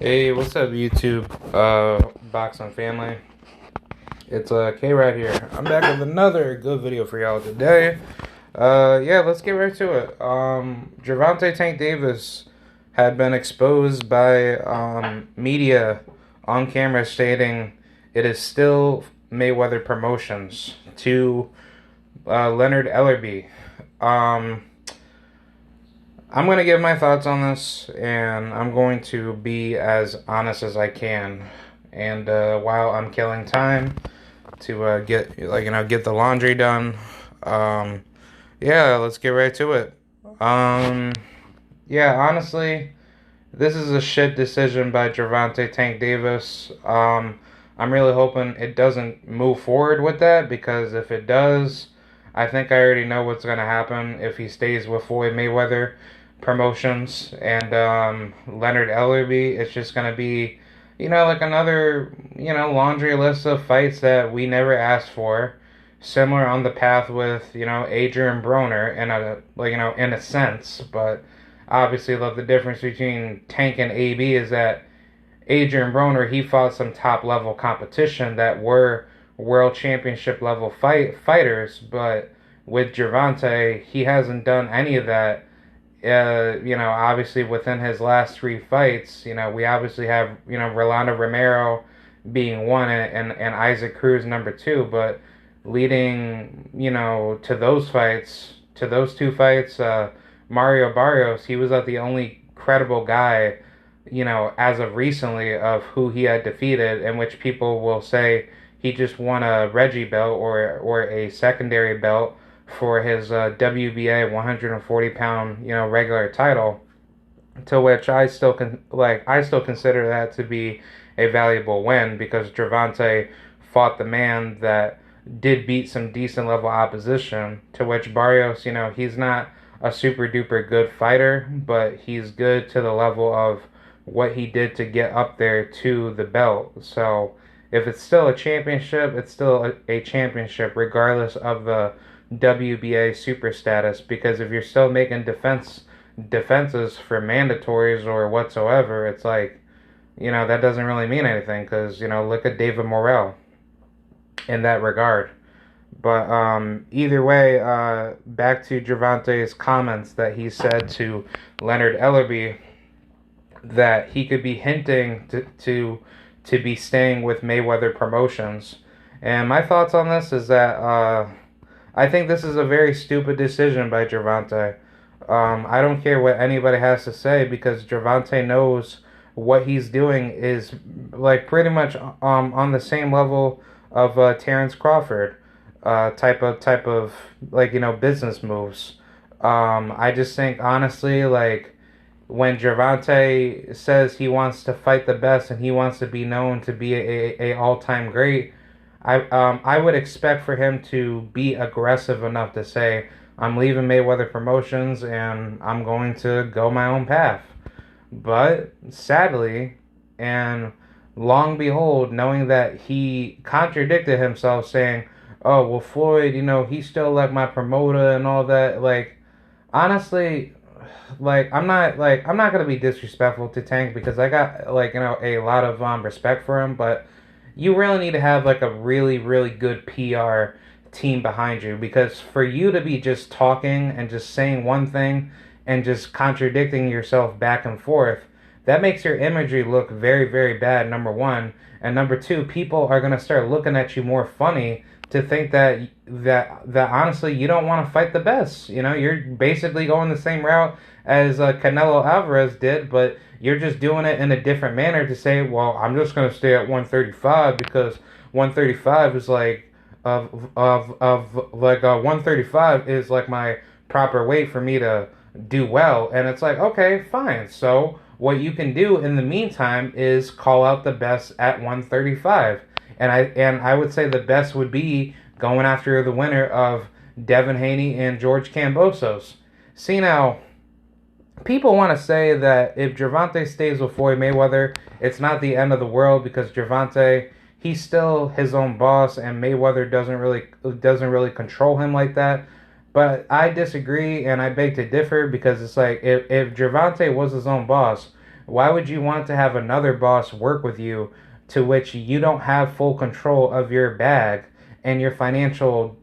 Hey, what's up, YouTube? Boxing family. It's K right here. I'm back with another good video for y'all today. Yeah, let's get right to it. Gervonta Tank Davis had been exposed by media on camera stating it is still Mayweather Promotions to Leonard Ellerbe. Um, I'm going to give my thoughts on this, and I'm going to be as honest as I can. And while I'm killing time to get the laundry done, um, yeah, let's get right to it. Um, yeah, honestly, this is a shit decision by Gervonta Tank Davis. I'm really hoping it doesn't move forward with that, because if it does, I think I already know what's going to happen if he stays with Floyd Mayweather Promotions and Leonard Ellerbe. It's just going to be, like another, laundry list of fights that we never asked for. Similar on the path with, Adrian Broner in a sense, but obviously love the difference between Tank and AB is that Adrian Broner, he fought some top level competition that were world championship level fighters, but with Gervonta, he hasn't done any of that. Obviously within his last three fights, we obviously have, Rolando Romero being one and Isaac Cruz number two, but leading, to those two fights, Mario Barrios, he was the only credible guy, as of recently of who he had defeated, in which people will say he just won a Reggie belt or a secondary belt for his WBA 140 pound regular title, to which I still consider that to be a valuable win, because Gervonta fought the man that did beat some decent level opposition, to which Barrios, he's not a super duper good fighter, but he's good to the level of what he did to get up there to the belt. So if it's still a championship, it's still a championship regardless of the WBA super status, because if you're still making defenses for mandatories or whatsoever, it's like, that doesn't really mean anything, because, look at David Morrell in that regard. But either way, back to Gervonta's comments that he said to Leonard Ellerbe that he could be hinting to be staying with Mayweather Promotions. And my thoughts on this is that I think this is a very stupid decision by Gervonta. I don't care what anybody has to say, because Gervonta knows what he's doing is like pretty much on the same level of Terrence Crawford type of business moves. I just think honestly, like, when Gervonta says he wants to fight the best and he wants to be known to be a all time great, I would expect for him to be aggressive enough to say, I'm leaving Mayweather Promotions and I'm going to go my own path. But sadly, and long behold, knowing that he contradicted himself, saying, "Oh well, Floyd, he's still like my promoter and all that." Like, honestly, I'm not gonna be disrespectful to Tank, because I got a lot of respect for him, but you really need to have like a really really good PR team behind you, because for you to be just talking and just saying one thing and just contradicting yourself back and forth, that makes your imagery look very very bad, number one, and number two, people are going to start looking at you more funny, to think that honestly you don't want to fight the best. You're basically going the same route as Canelo Alvarez did, but you're just doing it in a different manner to say, well, I'm just going to stay at 135 because 135 is like 135 is like my proper weight for me to do well. And it's like, okay, fine. So what you can do in the meantime is call out the best at 135. And I would say the best would be going after the winner of Devin Haney and George Kambosos. See, now, people want to say that if Gervonta stays with Floyd Mayweather, it's not the end of the world, because Gervonta, he's still his own boss, and Mayweather doesn't really control him like that. But I disagree, and I beg to differ, because it's like, if Gervonta was his own boss, why would you want to have another boss work with you to which you don't have full control of your bag and your financial,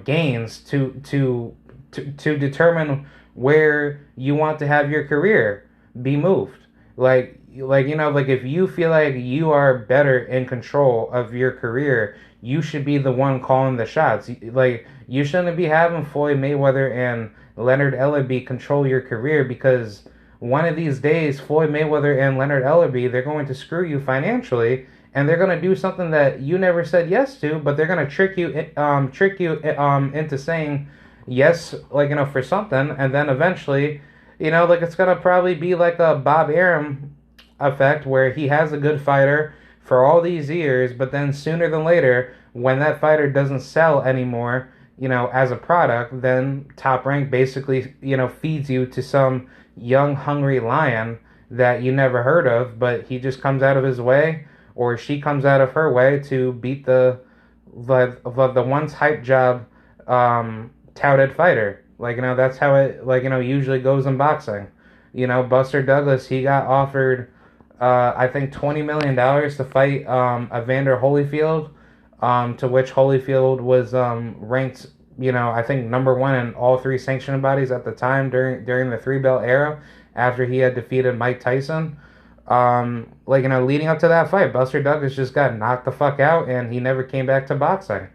gains to determine where you want to have your career be moved? Like if you feel like you are better in control of your career, you should be the one calling the shots. Like, you shouldn't be having Floyd Mayweather and Leonard Ellerbe control your career, because one of these days Floyd Mayweather and Leonard Ellerbe, they're going to screw you financially, and they're going to do something that you never said yes to, but they're going to into saying yes, for something, and then eventually, it's going to probably be like a Bob Arum effect, where he has a good fighter for all these years, but then sooner than later, when that fighter doesn't sell anymore, as a product, then Top Rank basically, feeds you to some young, hungry lion that you never heard of, but he just comes out of his way, or she comes out of her way to beat the once hype job touted fighter. That's how it, usually goes in boxing. Buster Douglas, he got offered, I think $20 million to fight Evander Holyfield, to which Holyfield was ranked, I think number one in all three sanctioning bodies at the time during the three belt era, after he had defeated Mike Tyson. Leading up to that fight, Buster Douglas just got knocked the fuck out, and he never came back to boxing.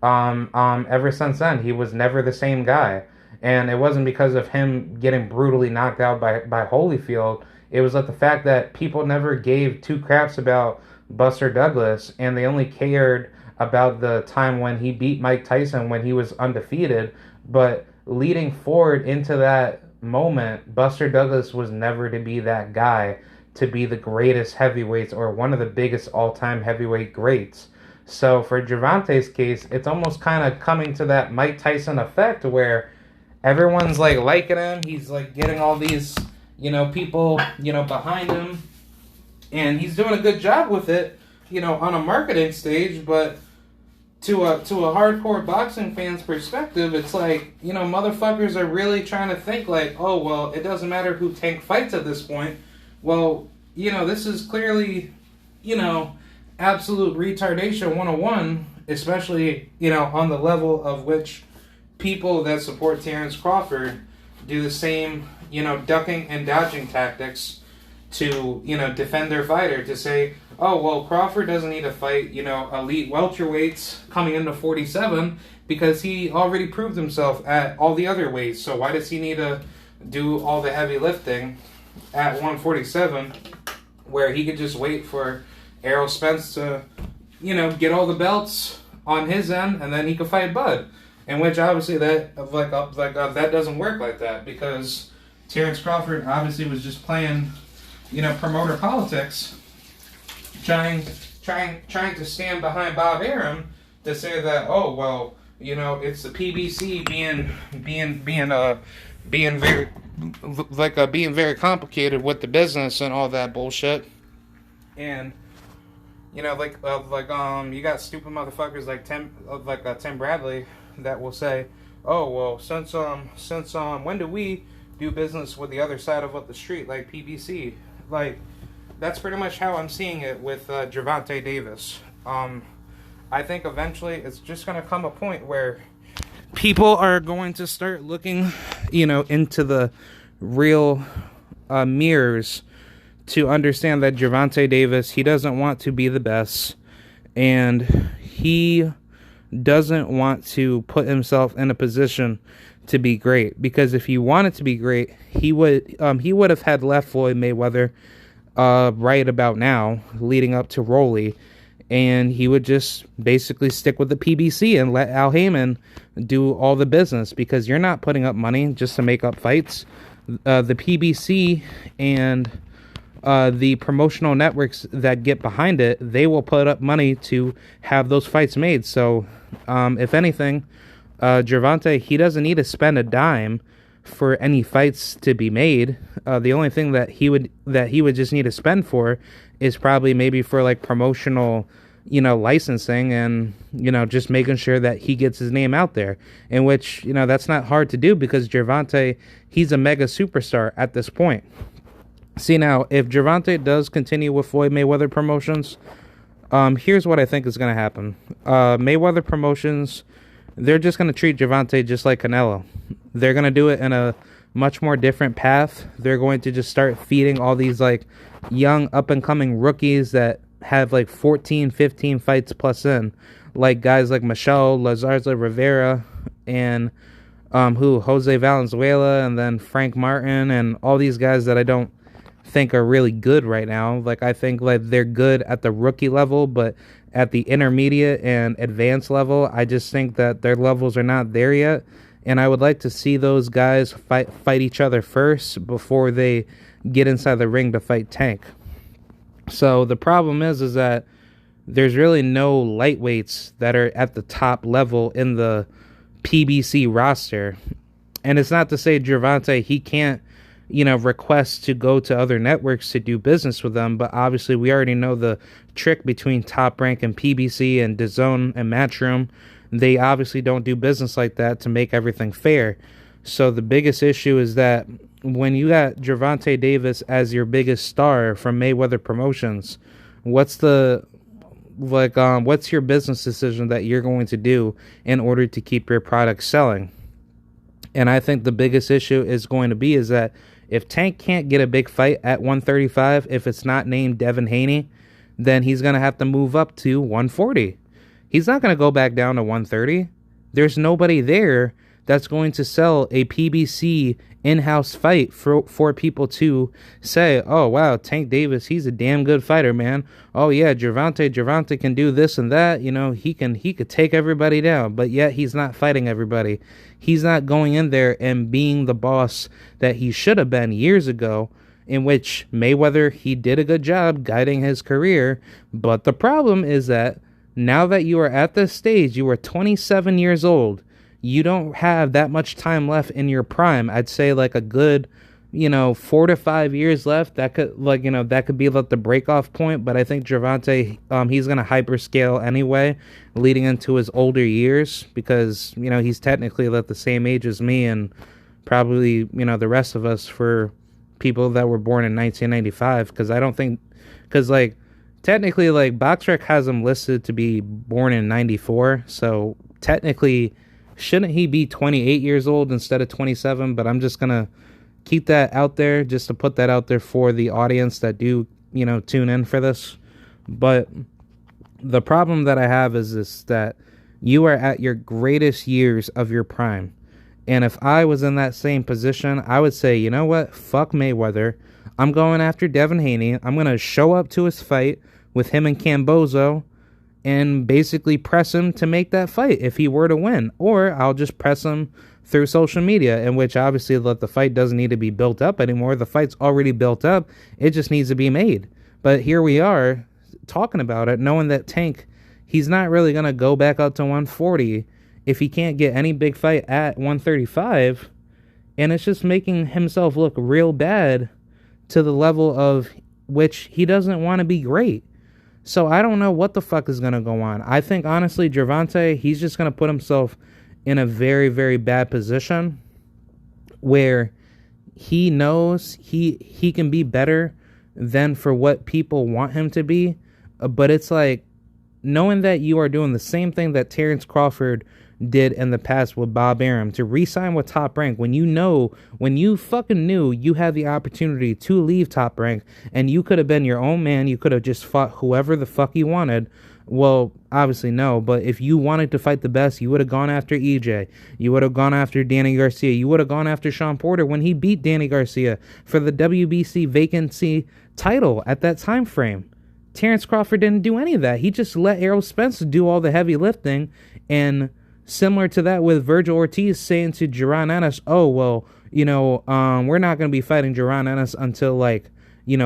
Ever since then, he was never the same guy. And it wasn't because of him getting brutally knocked out by Holyfield. It was like the fact that people never gave two craps about Buster Douglas, and they only cared about the time when he beat Mike Tyson when he was undefeated. But leading forward into that moment, Buster Douglas was never to be that guy, to be the greatest heavyweights or one of the biggest all-time heavyweight greats. So for Gervonta's case, it's almost kind of coming to that Mike Tyson effect, where everyone's liking him. He's getting all these, people, behind him, and he's doing a good job with it, on a marketing stage. But to a hardcore boxing fan's perspective, it's motherfuckers are really trying to think oh, well, it doesn't matter who Tank fights at this point. Well, this is clearly, absolute retardation 101, especially, on the level of which people that support Terrence Crawford do the same, ducking and dodging tactics to, defend their fighter, to say, oh, well, Crawford doesn't need to fight, elite welterweights coming into 47 because he already proved himself at all the other weights. So why does he need to do all the heavy lifting at 147, where he could just wait for Errol Spence to, get all the belts on his end, and then he could fight Bud? In which obviously that doesn't work like that, because Terrence Crawford obviously was just playing, promoter politics, trying to stand behind Bob Arum to say that, oh, well, it's the PBC being very complicated with the business and all that bullshit. And you got stupid motherfuckers like Tim Bradley that will say, oh, well, since when do we do business with the other side of the street, like PBC? That's pretty much how I'm seeing it with Gervonta Davis. I think eventually it's just going to come a point where people are going to start looking, into the real mirrors to understand that Gervonta Davis, he doesn't want to be the best, and he doesn't want to put himself in a position to be great, because if he wanted to be great, he would have had left Floyd Mayweather right about now, leading up to Rolly, and he would just basically stick with the PBC and let Al Heyman do all the business, because you're not putting up money just to make up fights. The PBC and the promotional networks that get behind it, they will put up money to have those fights made. So, if anything, Gervonta, he doesn't need to spend a dime for any fights to be made. The only thing that he would just need to spend for is probably maybe for promotional, licensing, and just making sure that he gets his name out there. In which that's not hard to do, because Gervonta, he's a mega superstar at this point. See, now, if Gervonta does continue with Floyd Mayweather Promotions, here's what I think is going to happen. Mayweather Promotions, they're just going to treat Gervonta just like Canelo. They're going to do it in a much more different path. They're going to just start feeding all these, like, young, up-and-coming rookies that have, like, 14, 15 fights plus in. Like, guys like Michelle Lazarza Rivera and, Jose Valenzuela, and then Frank Martin, and all these guys that I don't think are really good right now. Like, I think, like, they're good at the rookie level, but at the intermediate and advanced level, I just think that their levels are not there yet. And I would like to see those guys fight each other first before they get inside the ring to fight Tank. So the problem is that there's really no lightweights that are at the top level in the PBC roster. And it's not to say Gervonta, he can't, request to go to other networks to do business with them, but obviously we already know the trick between Top Rank and PBC and DAZN and Matchroom. They obviously don't do business like that to make everything fair. So the biggest issue is that when you got Gervonta Davis as your biggest star from Mayweather Promotions, what's your business decision that you're going to do in order to keep your product selling? And I think the biggest issue is going to be is that if Tank can't get a big fight at 135, if it's not named Devin Haney, then he's going to have to move up to 140. He's not going to go back down to 130. There's nobody there that's going to sell a PBC in-house fight for people to say, oh, wow, Tank Davis, he's a damn good fighter, man. Oh, yeah, Gervonta can do this and that. He could take everybody down, but yet he's not fighting everybody. He's not going in there and being the boss that he should have been years ago, in which Mayweather, he did a good job guiding his career. But the problem is that now that you are at this stage, you are 27 years old, you don't have that much time left in your prime. I'd say like a good, 4 to 5 years left. That could be like the break-off point. But I think Gervonta, he's going to hyperscale anyway, leading into his older years, because, he's technically like the same age as me and probably, the rest of us for people that were born in 1995. Because technically, like, BoxRec has him listed to be born in 94. So technically, shouldn't he be 28 years old instead of 27? But I'm just going to keep that out there, just to put that out there for the audience that do, tune in for this. But the problem that I have is this, that you are at your greatest years of your prime. And if I was in that same position, I would say, you know what? Fuck Mayweather. I'm going after Devin Haney. I'm going to show up to his fight with him and Cambozo and basically press him to make that fight if he were to win. Or I'll just press him through social media, in which obviously the fight doesn't need to be built up anymore. The fight's already built up. It just needs to be made. But here we are talking about it, knowing that Tank, he's not really going to go back up to 140 if he can't get any big fight at 135. And it's just making himself look real bad to the level of which he doesn't want to be great. So I don't know what the fuck is going to go on. I think, honestly, Gervonta, he's just going to put himself in a very, very bad position where he knows he can be better than for what people want him to be. But it's like knowing that you are doing the same thing that Terrence Crawford did in the past with Bob Arum, to re-sign with Top Rank when you fucking knew you had the opportunity to leave Top Rank and you could have been your own man. You could have just fought whoever the fuck you wanted. Well, obviously no, but if you wanted to fight the best, you would have gone after EJ. You would have gone after Danny Garcia. You would have gone after Sean Porter when he beat Danny Garcia for the WBC vacancy title at that time frame. Terrence Crawford didn't do any of that. He just let Errol Spence do all the heavy lifting. And similar to that with Virgil Ortiz saying to Jaron Ennis, oh, well, we're not going to be fighting Jaron Ennis until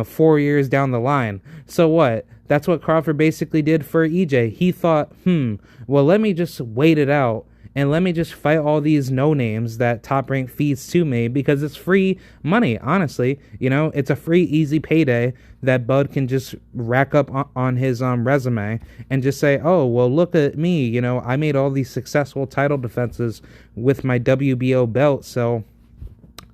4 years down the line. So what? That's what Crawford basically did for EJ. He thought, well, let me just wait it out and let me just fight all these no-names that Top Rank feeds to me because it's free money, honestly. It's a free, easy payday that Bud can just rack up on his resume and just say, oh, well, look at me. I made all these successful title defenses with my WBO belt, so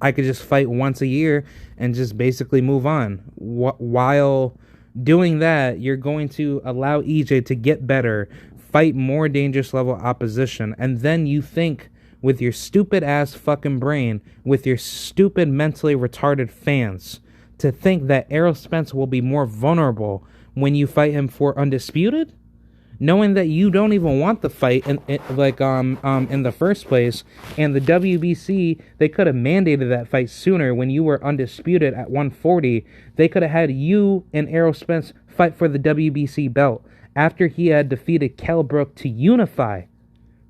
I could just fight once a year and just basically move on. While doing that, you're going to allow EJ to get better, fight more dangerous level opposition, and then you think with your stupid ass fucking brain, with your stupid mentally retarded fans, to think that Errol Spence will be more vulnerable when you fight him for undisputed, knowing that you don't even want the fight in the first place, and the WBC, they could have mandated that fight sooner when you were undisputed at 140. They could have had you and Errol Spence fight for the WBC belt after he had defeated Kell Brook to unify.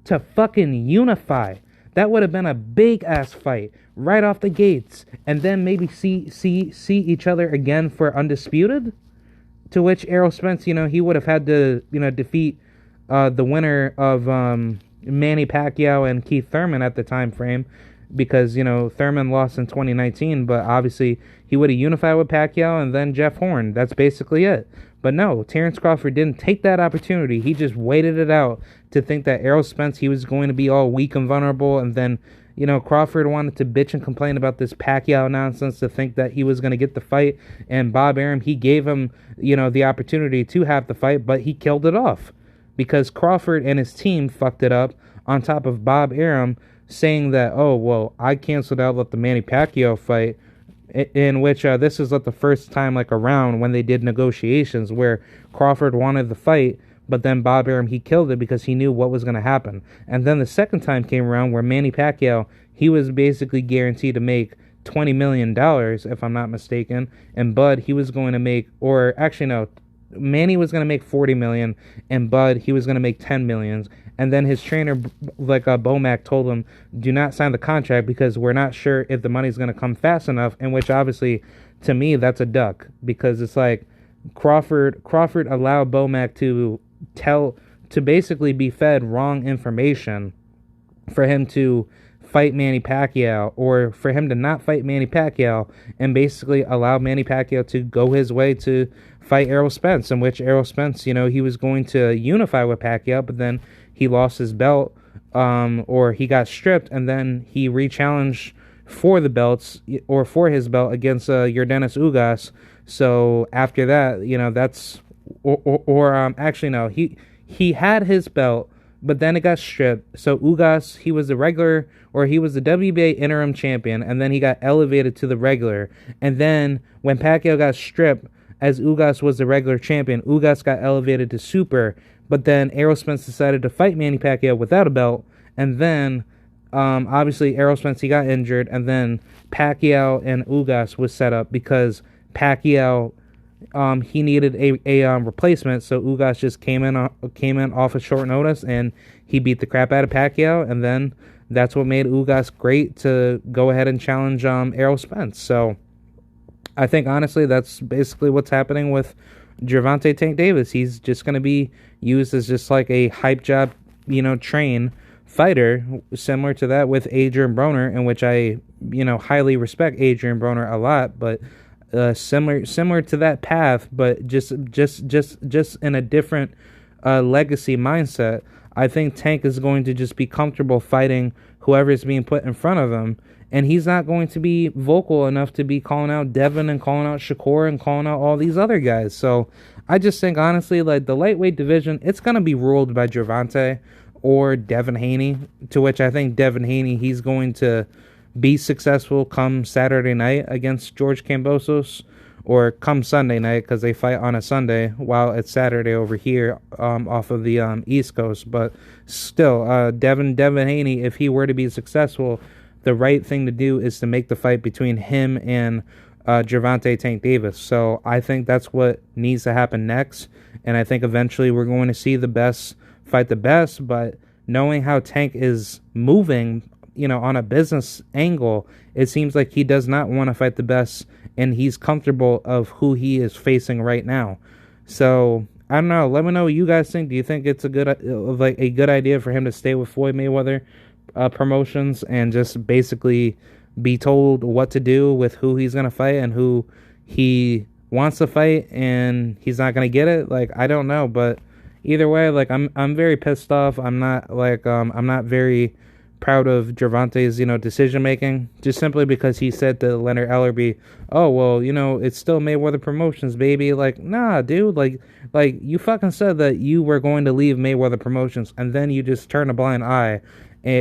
To fucking unify. That would have been a big ass fight right off the gates, and then maybe see each other again for undisputed. To which Errol Spence, he would have had to, defeat the winner of Manny Pacquiao and Keith Thurman at the time frame, because, Thurman lost in 2019, but obviously he would have unified with Pacquiao and then Jeff Horn. That's basically it. But no, Terrence Crawford didn't take that opportunity. He just waited it out to think that Errol Spence, he was going to be all weak and vulnerable, and then Crawford wanted to bitch and complain about this Pacquiao nonsense to think that he was going to get the fight, and Bob Arum, he gave him, the opportunity to have the fight, but he killed it off because Crawford and his team fucked it up, on top of Bob Arum saying that, oh, well, I canceled out the Manny Pacquiao fight, in which this is the first time around when they did negotiations where Crawford wanted the fight, but then Bob Arum, he killed it because he knew what was going to happen. And then the second time came around where Manny Pacquiao, he was basically guaranteed to make $20 million, if I'm not mistaken. And Bud, he was going to make, or actually no, Manny was going to make $40 million, and Bud, he was going to make $10 million. And then his trainer, Bomac, told him, do not sign the contract because we're not sure if the money's going to come fast enough, in which obviously, to me, that's a duck. Because it's Crawford allowed Bomac to basically be fed wrong information for him to fight Manny Pacquiao, or for him to not fight Manny Pacquiao, and basically allow Manny Pacquiao to go his way to fight Errol Spence, in which Errol Spence, he was going to unify with Pacquiao, but then he lost his belt, or he got stripped, and then he re-challenged for the belts, or for his belt against Yordenis Ugas. So after that, that's, actually no, he had his belt, but then it got stripped. So Ugas, he was the regular, or he was the WBA interim champion, and then he got elevated to the regular. And then when Pacquiao got stripped, as Ugas was the regular champion, Ugas got elevated to super. But then Errol Spence decided to fight Manny Pacquiao without a belt, and then obviously Errol Spence, he got injured, and then Pacquiao and Ugas was set up because Pacquiao, he needed a replacement, so Ugas just came in off of short notice, and he beat the crap out of Pacquiao, and then that's what made Ugas great to go ahead and challenge Errol Spence. So I think honestly that's basically what's happening with Gervonta Tank Davis. He's just going to be used as just a hype job, train fighter, similar to that with Adrian Broner, in which I, highly respect Adrian Broner a lot, but similar to that path, but just in a different legacy mindset. I think Tank is going to just be comfortable fighting whoever is being put in front of him, and he's not going to be vocal enough to be calling out Devin and calling out Shakur and calling out all these other guys. So I just think honestly, the lightweight division, it's going to be ruled by Gervonta or Devin Haney, to which I think Devin Haney, he's going to be successful come Saturday night against George Kambosos, or come Sunday night because they fight on a Sunday while it's Saturday over here off of the East Coast. But still, Devin Haney, if he were to be successful, the right thing to do is to make the fight between him and Gervonta Tank Davis. So I think that's what needs to happen next, and I think eventually we're going to see the best fight the best. But knowing how Tank is moving, on a business angle, it seems like he does not want to fight the best, and he's comfortable of who he is facing right now. So I don't know. Let me know what you guys think. Do you think it's a good idea for him to stay with Floyd Mayweather Promotions and just basically be told what to do with who he's gonna fight and who he wants to fight, and he's not gonna get it? I don't know, but either way, I'm very pissed off. I'm not very proud of Gervonta's, decision making, just simply because he said to Leonard Ellerby, "Oh well, it's still Mayweather Promotions, baby." Like, nah, dude. Like you fucking said that you were going to leave Mayweather Promotions, and then you just turn a blind eye,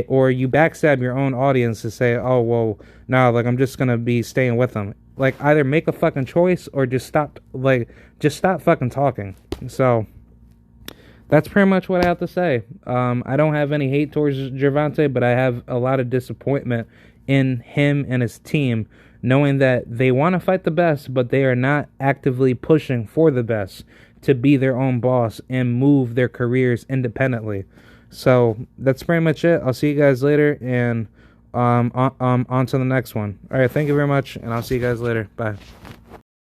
or you backstab your own audience to say, "Oh well, no, like I'm just gonna be staying with them." Like, either make a fucking choice or just stop. Like, just stop fucking talking. So that's pretty much what I have to say. I don't have any hate towards Gervonta, but I have a lot of disappointment in him and his team, knowing that they want to fight the best, but they are not actively pushing for the best to be their own boss and move their careers independently. So that's pretty much it. I'll see you guys later, and on to the next one. All right, thank you very much, and I'll see you guys later. Bye.